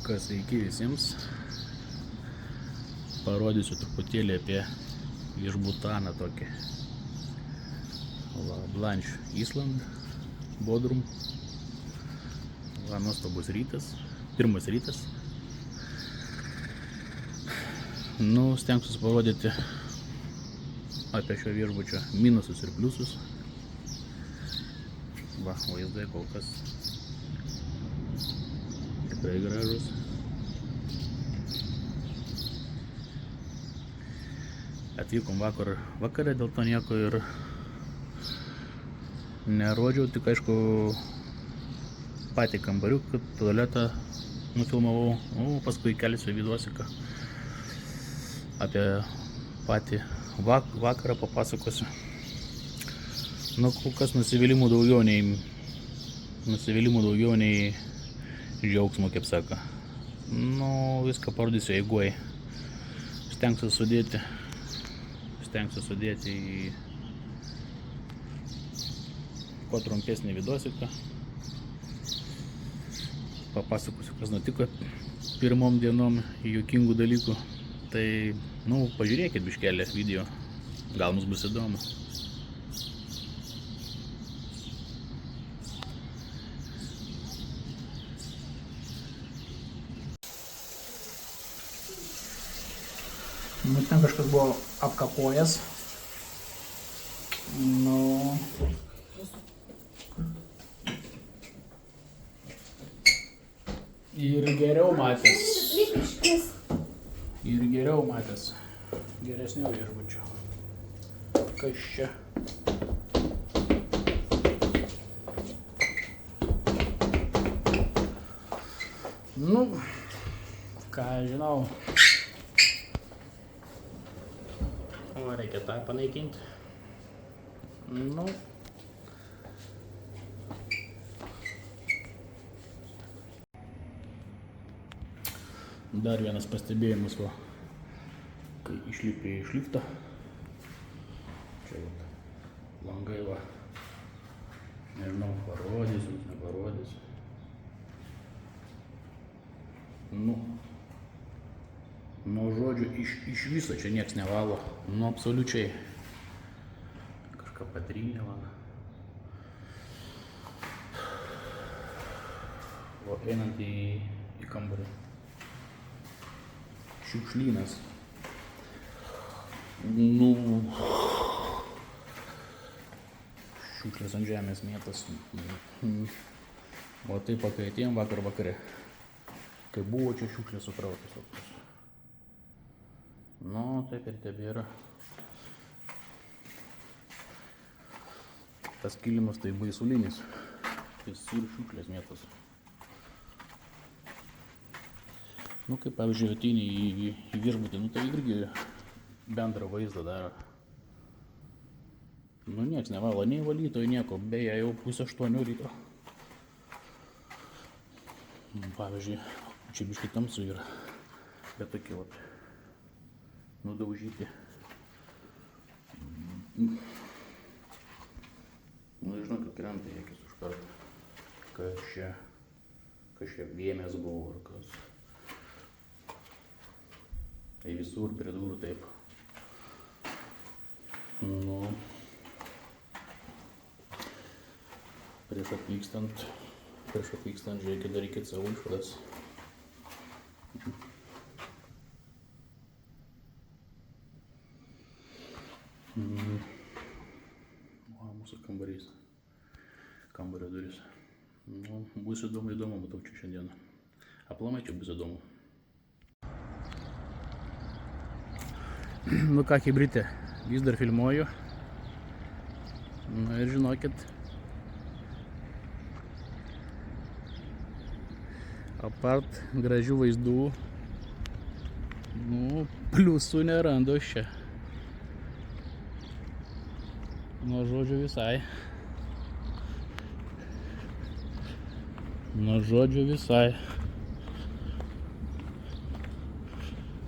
Kas sveiki visiems. Parodysiu truputėlį apie viešbutaną tokį. Blanche Island, Bodrum. Nuostabus rytas. Pirmas rytas. Stengsiuosi parodyti apie šio viešbučio minusus ir pliusus. Vaizdai kol kas tikrai gražus. Atvykom vakarą, dėl to nieko ir nerodžiau, tik aišku patį kambariuką, tualetą nufilmavau, paskui kelsiu videosiką apie patį vakarą papasakosiu. Kol kas nusivylimų daugiau nei džiaugsmo, kaip sako. Viską parodysiu eigoje. Stengsiu sudėti į kuo trumpesnį videosiką. Papasakosiu, kas nutiko pirmom dienom, juokingų dalykų. Tai, pažiūrėkit biškelį video, gal mums bus įdomu. Ten kažkas buvo apkapojęs. Ir geriau matęs. Geresnių viešbučių. Kas čia? Ką žinau. Reikia tą panaikinti. Dar vienas pastebėjimas, kai išlipė iš lifto. Čia langai, nežinau, parodysiu, neparodysiu. Žodžiu, iš viso čia nieks nevalo. Absoliučiai. Kažką patrynė, einant į kambarį. Šiukšlynas. Šiukšlės ant žemės mėtas. Taip kai atėjom vakare. Kai buvo čia šiukšlės sukrautos. Taip ir tebėra. Tas kilimas tai baisulinis. Visur šiukšlės mėtos. Kaip pavyzdžiui ateini į viešbutį, tai irgi bendrą vaizdą daro. Nieks nevalo, nei valytojų, nieko. Beje, jau 7:30 ryto. Pavyzdžiui, čia biškai tamsu yra. Bet tokie nudaužyti. Žinokit, krenta į akis už kartą. Kas čia vėmės buvo ar kas. Tai visur prie durų taip. Prieš atvykstant, žiūrėkit, darykit savo išvadas. Mūsų kambarys. Kambario duris. Bus įdomu, matau čia šiandieną. Aplamai čia bus įdomu. Ką, chebrytė, vis dar filmuoju. Ir žinokit, apart gražių vaizdų, pliusų nerandu čia. Žodžiu visai.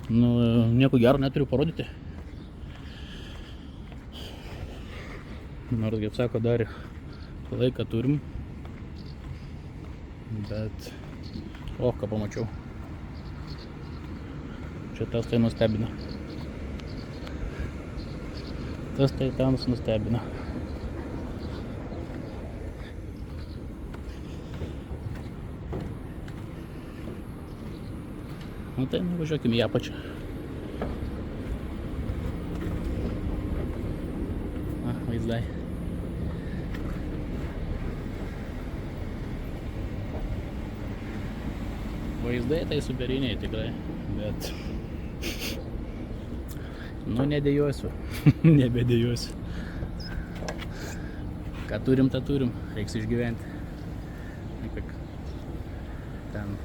Nieko gero neturiu parodyti. Nors, kaip sako, dar laiką turim. Bet, ką pamačiau. Čia tas tai nustebino. Tas tai ten nustebino. Nu tai nuvažiuokim į apačią. Vaizdai. Vaizdai tai superiniai tikrai, bet nu nedėjuosiu, nebedėjuosiu. Ką turim, tą turim, reiks išgyventi. Kaip ten.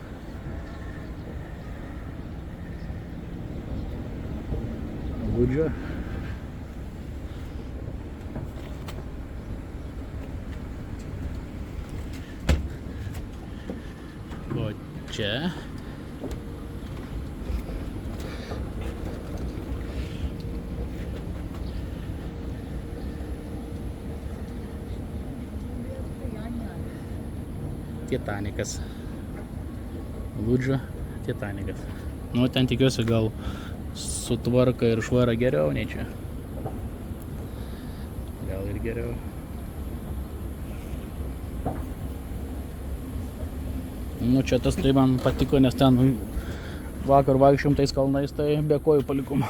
Gudžio. O čia Titanikas. Lūdžio Titanikas. Nu, ten tikiuosi gal sutvarka ir švara geriau nei čia. Gal ir geriau. Nu, čia tas tai man patiko, nes ten vakar vaikščiom tais kalnais, tai be kojų palikom.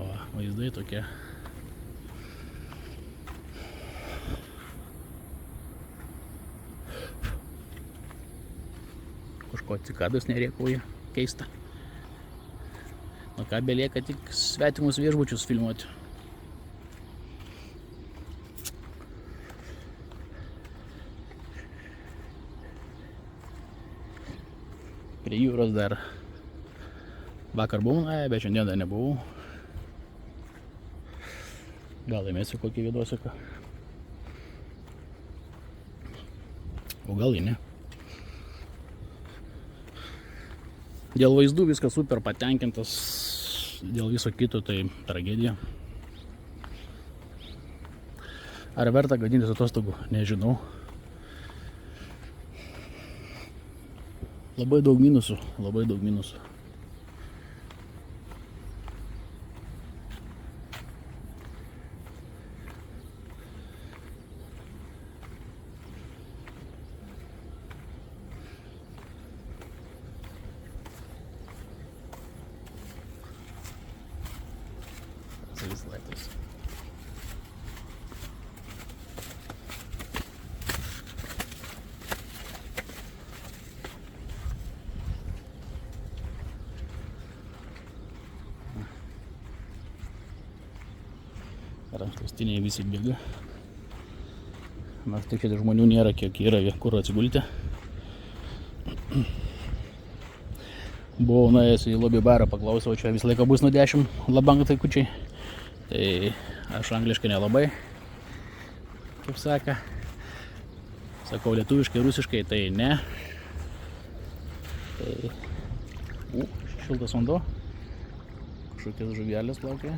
O, vaizdai tokie. Kažko cikados nerėkauja, keista. Nu ką, belieka tik svetimus viešbučius filmuoti. Prie jūros dar vakar buvau, bet šiandien dar nebuvau. Gal laimėsiu kokį vidosiuką. O gal ir ne. Dėl vaizdų viskas super patenkintas, dėl viso kito tai tragedija. Ar verta gadintis atostogų, nežinau. Labai daug minusų, labai daug minusų. Vis laiptais. Rankšluostiniai visi bėga. Nors tik šiandien žmonių nėra, kiek yra kur atsigulti. Buvau nuėjęs į lobby barą, paklausiau, čia visą laiką bus nuo 10 labanga taikučiai. Tai aš angliškai nelabai, kaip saka. Sakau lietuviškai, rusiškai, tai ne. Tai... šiltas vanduo. Kažkokias žuvelės plaukia.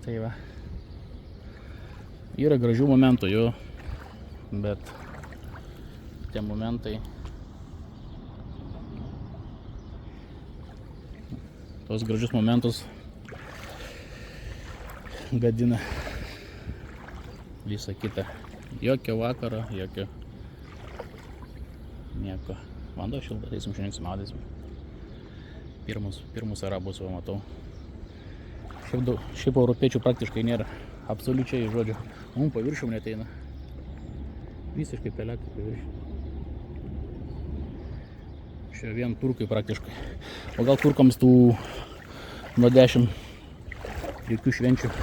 Tai va. Yra gražių momentų jo, bet tie momentai, tos gražius momentus gadina visą kitą. Jokio vakaro, jokio nieko. Vanduo šiltas, eisim šiandien simaudysim. Pirmus arabus va matau. Šiaip europiečių praktiškai nėra, absoliučiai žodžio. Mums paviršium neteina. Visiškai pelekai paviršium. Čia vien turkai praktiškai. O gal turkams tų nuo 10 jokių švenčių,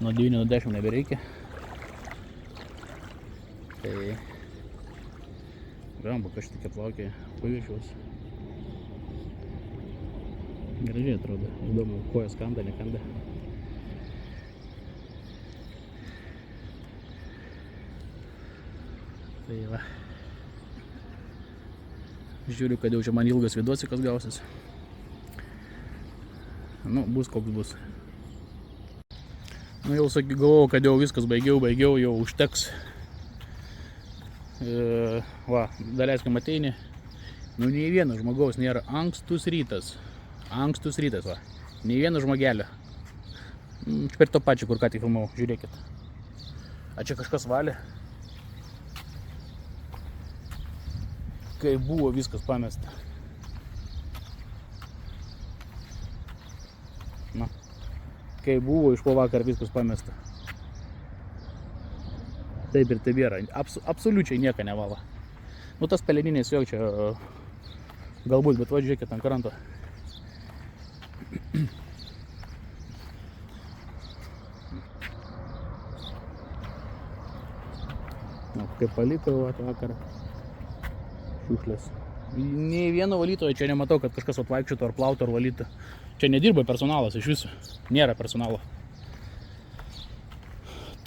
nuo 9 nuo 10 nebereikia. Tai gamba kažkokia plaukia paviršiaus. Gražiai atrodo, įdomu, kojas kanda, nekanda. Tai va. Žiūriu, kad jau čia man ilgas vidosikas gausis. Nu, bus koks bus. Nu jau galvojau, kad jau viskas baigiau, jau užteks. Va, daleiskim ateini. Nu, nei vieno žmogaus nėra. Ankstus rytas, va. Nei vieno žmogelio. Per to pačiu, kur ką tik filmavau, žiūrėkit. A čia kažkas valė. Kai buvo viskas pamesta. Na, kai buvo iš po vakar viskas pamesta. Taip ir tebėra. Absoliučiai nieko nevala. Nu, tas peleninės jau čia galbūt, bet va, žiūrėkit ant kranto. Nu, kaip palikau vakarą. Šiukšlės. Nei vieno valytojo čia nematau, kad kažkas atvaikščiotų ar plautų ar valytų. Čia nedirba personalas iš viso. Nėra personalo.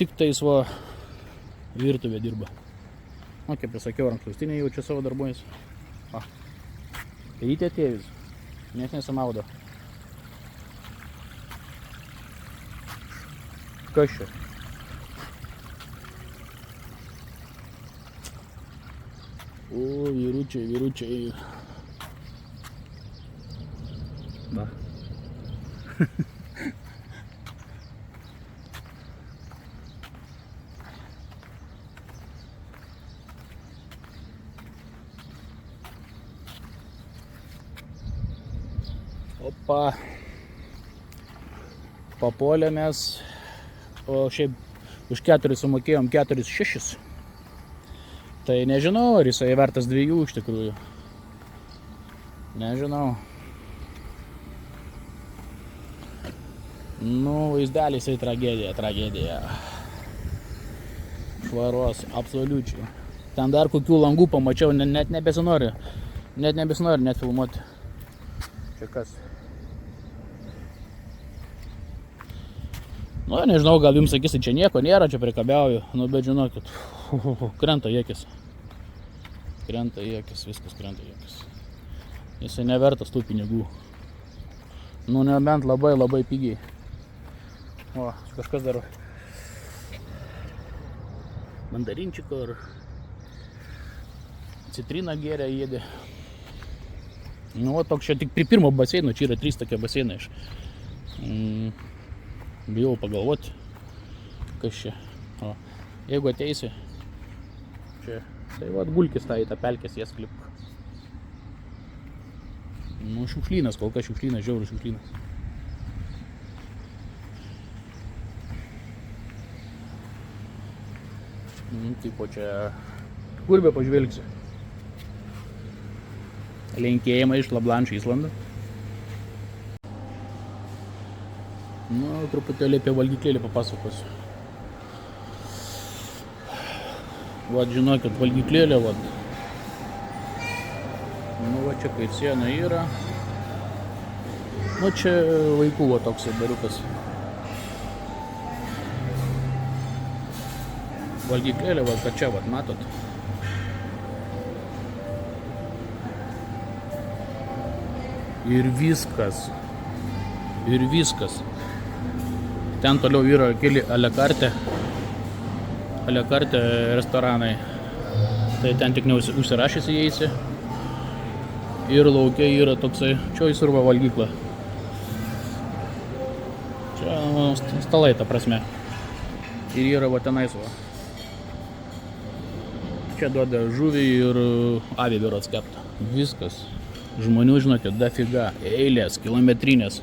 Tik tais va virtuvė dirba. O, kaip ir sakiau, rankšluostinė jau čia savo darbuojasi. Rytė atėjus. Nieks nesimaudo. Kas čia? O, vyručiai. Va. Opa. Papuolė mes. O šiaip už 4 sumokėjom 4,6. Tai nežinau, ar jisai vertas 2 iš tikrųjų. Nežinau. Nu, vaizdelis tai tragedija. Švaros, absoliučiai. Ten dar kokių langų pamačiau, net nebesinori. Net filmuoti. Čia kas? Nu, nežinau, gal jums sakysi, čia nieko nėra, čia prikabiauju. Nu, bet žinokit, krenta į akis. Viskas krenta į akis. Jisai nevertas tų pinigų. Nu, nebent labai pigiai. O, kažkas dar mandarinčiko ar citriną gėrė įėdė. Nu, o toks čia tik prie pirmo baseino, čia yra 3 tokie baseinai. Bijau pagalvoti, kas čia. O, jeigu ateisi, čia, tai va, gulkis tą į tą pelkės, jas klipk. Nu, šiukšlynas, kol kas šiukšlynas, žiaurus šiukšlynas. Tipo čia, kur be pažvelgsi. Linkėjimai iš Lablančio Islandą. Nu, truputėlį apie valgyklėlį papasakosiu. Vat, žinokit, valgyklėlė, vat. Nu, va, čia kai siena yra. Nu, čia vaikų, va, toks bariukas. Valgyklėlė, va, kad čia, vat, matot. Ir viskas. Ten toliau yra keli a la carte restoranai. Tai ten tik neužsirašęs įeisi. Ir laukia yra toksai, čia įsurva valgykla. Čia stalai, ta prasme. Ir yra va tenais va. Čia duoda žuvį ir avį berods keptą. Viskas. Žmonių, žinokit, dafiga. Eilės, kilometrinės.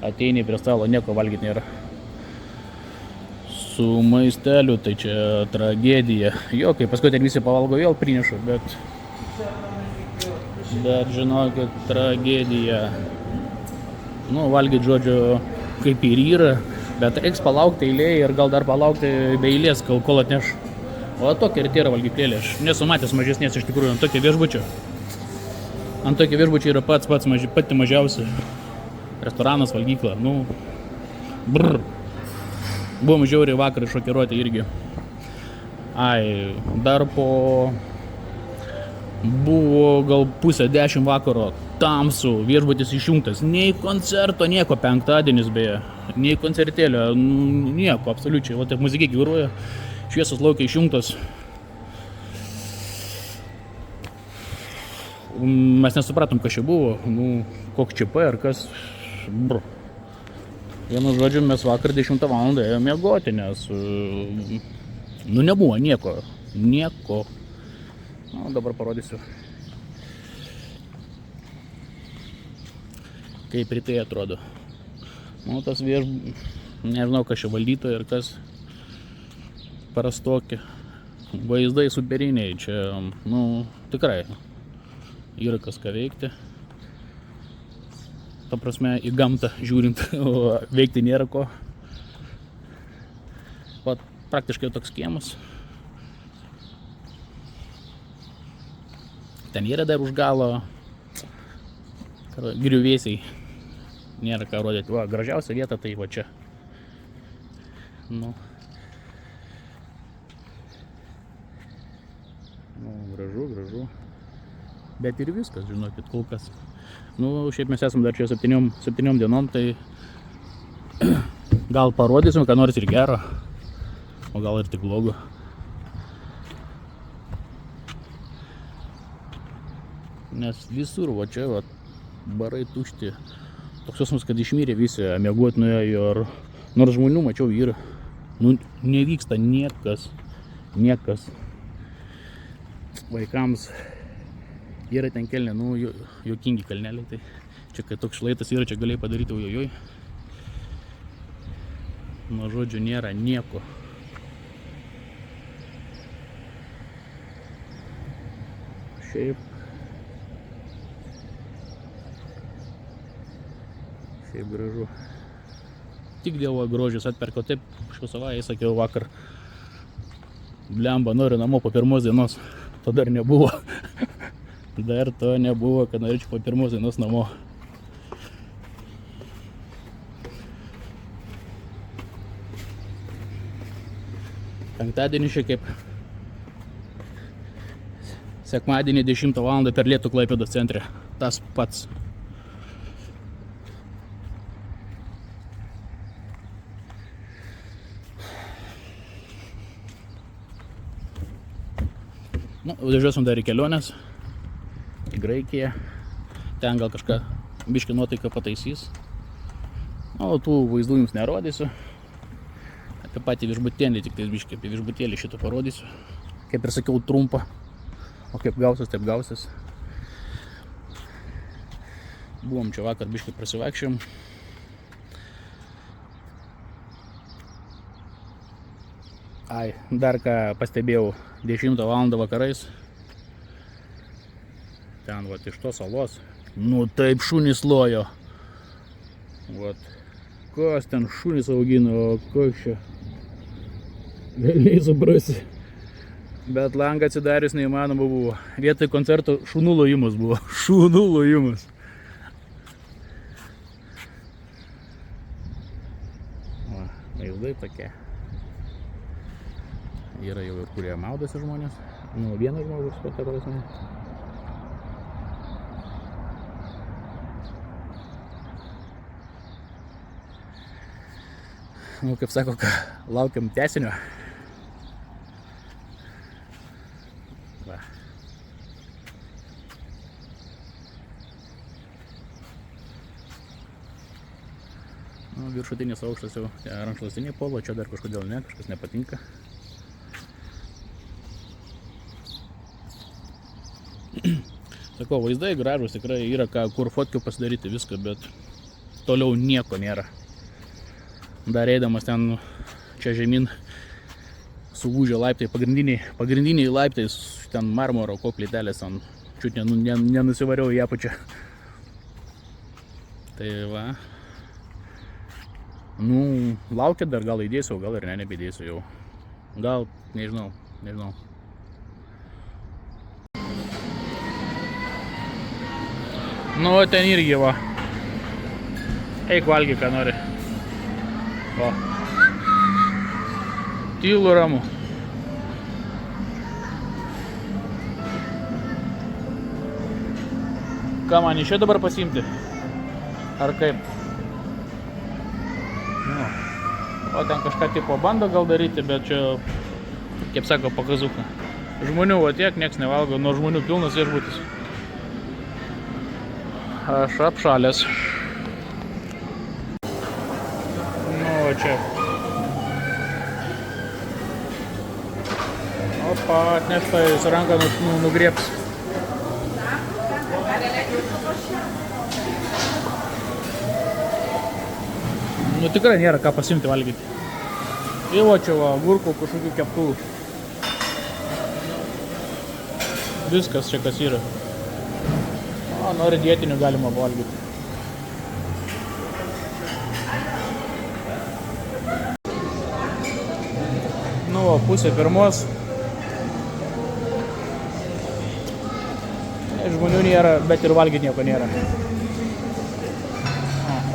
Ateini prie stalo, nieko valgyti nėra. Su maisteliu, tai čia tragedija. Jo, kai paskui ten visi pavalgo, vėl prinešu, bet žinokit, tragedija. Nu, valgyti, žodžiu, kaip ir yra, bet reiks palaukti eilėje ir gal dar palaukti be eilės, kol atneš. O tokia ir yra valgyklėlė. Aš nesu matęs mažesnės iš tikrųjų ant tokio viešbučio. Ant tokio viešbučio yra pati mažiausia. Restoranas, valgykla, nu, brr. Buvom žiauriai vakar šokiruoti irgi. Dar buvo gal 9:30 vakaro, tamsu, viešbutis išjungtas, nei koncerto, nieko, penktadienis beje. nei koncertėlio, nieko, absoliučiai. Va taip muzikai gyvuoja, šviesos laukia išjungtos. Mes nesupratom, kas čia buvo, koks čia ar kas. Brr. Vienu žodžiu, mes vakar 10 valandą ėjome miegoti, nes nebuvo nieko. Dabar parodysiu, kaip rytai atrodo. Tas nežinau, kas čia valdytoja ir kas parastoki. Vaizdai superiniai, čia, tikrai yra kas ką veikti. Ta prasme, į gamtą žiūrint, veikti nėra ko. Praktiškai toks kiemas. Ten yra dar už galo griuvėsiai. Nėra ką rodyti. Gražiausia vieta tai va čia. Gražu. Bet ir viskas, žinokit, kol kas. Šiaip mes esam dar čia 7 dienom, tai gal parodysim, ką nors ir gero, o gal ir tik blogo. Nes visur, va čia, barai tušti. Toks jausmas, kad išmirė visi, miegot nuėjo ir nors žmonių mačiau yra. Nevyksta niekas. Vaikams yra ten kelnė, juokingi kalneliai, tai čia kai toks šlaitas yra, čia galėjai padaryti ojojoj. Žodžiu, nėra nieko. Šiaip gražu. Tik dėl grožės atperko, taip šios savaitę sakiau vakar. Blemba, noriu namo po pirmos dienos. To dar nebuvo. Dar to nebuvo, kad norėčiau po pirmos dienos namo. Penktadienį šiek tiek. Sekmadienį 10 valandą per lietų Klaipėdos centre. Tas pats. Važiuosim dar į keliones. Į Graikiją. Ten gal kažką biškį nuotaiką pataisys. Tų vaizdų jums nerodysiu. Apie patį viešbutėlį, tik tai biškį apie viešbutėlį šitą parodysiu. Kaip ir sakiau, trumpą. O kaip gausis, taip gausis. Buvom čia vakar biškį prasivaikščiom. Dar ką pastebėjau 10 valandą vakarais. Ten iš tos salos. Taip šunys lojo. Kas ten šunys augino, kas čia. Vėliai suprasi. Bet langą atsidarius neįmanoma buvo. Vietoj koncerto šunų lojimas buvo. Šunų lojimas. Vaizdai tokie. Yra jau ir kurie maudosi žmonės. Vienas žmogus, ta prasme. Kaip sako, laukiam tęsinio. Viršutinis aukštas jau rankšluostiniai polo, čia dar kažkodėl ne, kažkas nepatinka. Sakau, vaizdai gražus, tikrai yra kur fotkių pasidaryti viską, bet toliau nieko nėra. Dar eidamas ten čia žemyn sulūžę laiptai, pagrindiniai laiptai, ten marmuro koplytelės, čiut nenusivariau į apačią. Tai va. Laukia dar, gal įdėsiu, gal ir nebedėsiu jau. Gal, nežinau. Ten irgi va. Eik valgyk, ką nori. Va. Tylu ramu. Ką man iš čia dabar pasiimti? Ar kaip? O ten kažką tipo bando gal daryti, bet čia, kaip sako, pakazuka. Žmonių va tiek, nieks nevalgo, nuo žmonių pilnas viešbutis. Aš apšalęs. Nu, va čia. Opa, atnešta, jis ranką nugriebs. Nu tikrai nėra ką pasimti valgyti. Ir va čia va, agurkų kažkokių keptų. Viskas čia kas yra. O, nori dietinių galima valgyti. Nu va, pusė pirmos. Žmonių nėra, bet ir valgyti nieko nėra.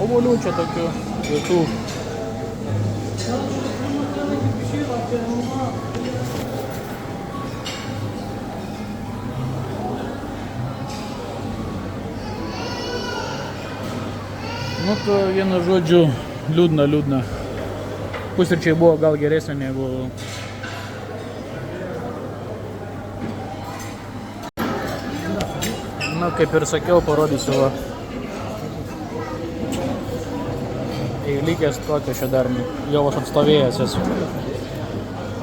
Obuolių čia tokių vietų. Nu, to vienu žodžiu, liūdna. Pusryčiai buvo gal geresnė negu... Nu, kaip ir sakiau, parodysiu va. Likęs tokio čia dar jau aš atstovėjęs esu.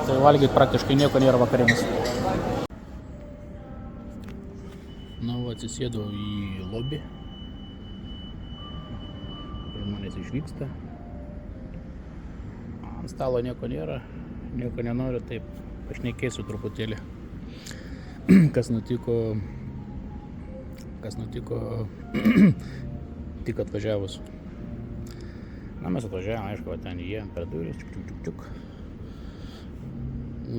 Tai valgyti praktiškai nieko nėra vakarinis. Na, va, atsisėdau į lobį. Žmonės išvyksta. Ant stalo nieko nėra, nieko nenoriu, taip pašnekėsiu truputėlį. Kas nutiko tik atvažiavus. Na, mes atvažiavom, aišku, ten jie per duris, čiuk.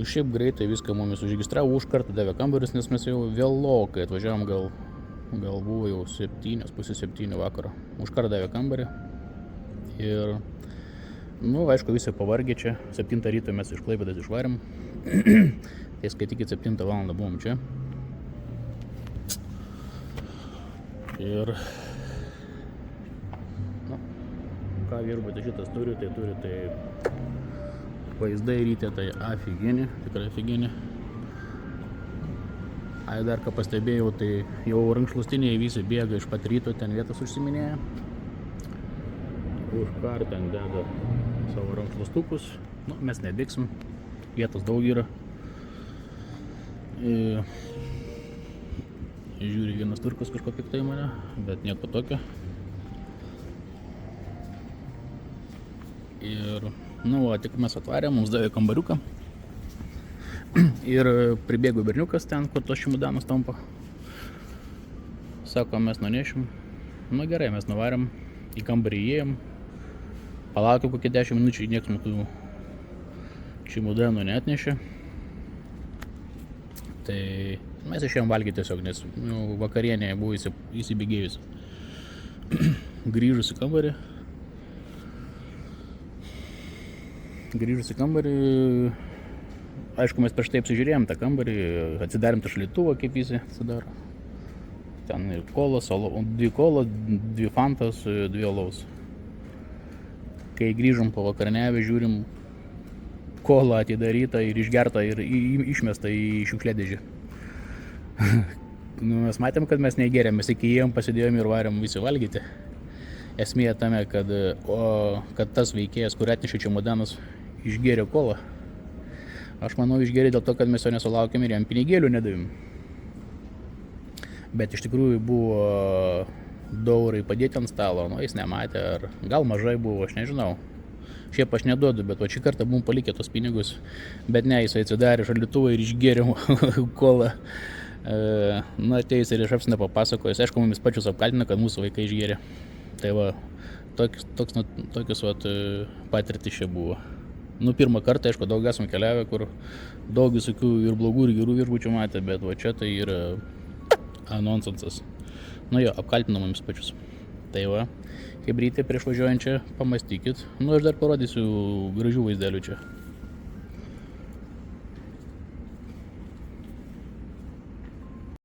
Šiaip greitai viską mumis užregistravo, už kartą davė kambarius, nes mes jau vėlokai atvažiavom, gal buvo jau 6:30 vakaro. Už kartą davė kambarį. Ir, nu, aišku, visi pavargė čia. 7 ryto mes iš Klaipėdos išvarėm. Tai skaitykit, 7 valandą buvom čia. Ir, nu, ką viešbutį šitas turi, tai vaizdai ryte, tai afigini, tikrai afigini. Ai, dar ką pastebėjau, tai jau rankšluostiniai visi bėga iš pat ryto, ten vietas užsiminėja. Už kar ten deda savo rankšluostukus. Nu, mes nebėgsim, vietos daug yra. Žiūri vienas turkas kažko piktai mane, bet nieko tokio. Ir, nu, va, tik mes atvarėm, mums davė kambariuką. Ir pribėgo berniukas ten, kur tos čemodanas tampa. Sako, mes nunešim. Nu gerai, mes nuvarėm, į kambarį įėjom. Palaukiau kokį 10 minučių, nieks mūsų čemodanų neatnešė. Tai mes išėjom valgyti tiesiog, nes vakarienė buvo įsibėgėjus. Grįžus į kambarį, aišku, mes prieš tai apsižiūrėjom tą kambarį, atsidarėm tą šaldytuvą, kaip visi atsidaro. Ten ir kolos, 2 kolos, 2 fantos, 2 alaus. Kai grįžom po vakarnevę, žiūrim, kola atidaryta ir išgerta ir išmesta į šiukšliadėžę. Nu, mes matėm, kad mes neįgėrėm, mes iki įėjom, pasidėjom ir varėm visi valgyti. Esmė tame, kad tas veikėjas, kur atnešė čemodanus, išgėrė kolą. Aš manau, išgėrė dėl to, kad mes jo nesulaukėm ir jam pinigėlių nedavėm. Bet iš tikrųjų buvo 2 eurai padėti ant stalo, nu jis nematė, ar gal mažai buvo, aš nežinau. Šiaip aš neduodu, bet va šį kartą buvom palikę tos pinigus, bet ne, jis atsidarė šaldytuvą ir išgėrė kolą. Na, ateis ir iš apsina papasakojęs, aišku, mumis pačius apkaltina, kad mūsų vaikai išgėrė. Tai va, tokius patirtis čia buvo. Nu, pirmą kartą, aišku, daug esam keliavę, kur daug visokių ir blogų, ir gerų viešbučių matė, bet va čia tai yra nonsensas. Nu jo, apkaltina mumis pačius. Tai va, kaip ryte prieš važiuojančią, pamastykit. Nu, aš dar parodysiu gražių vaizdelių čia.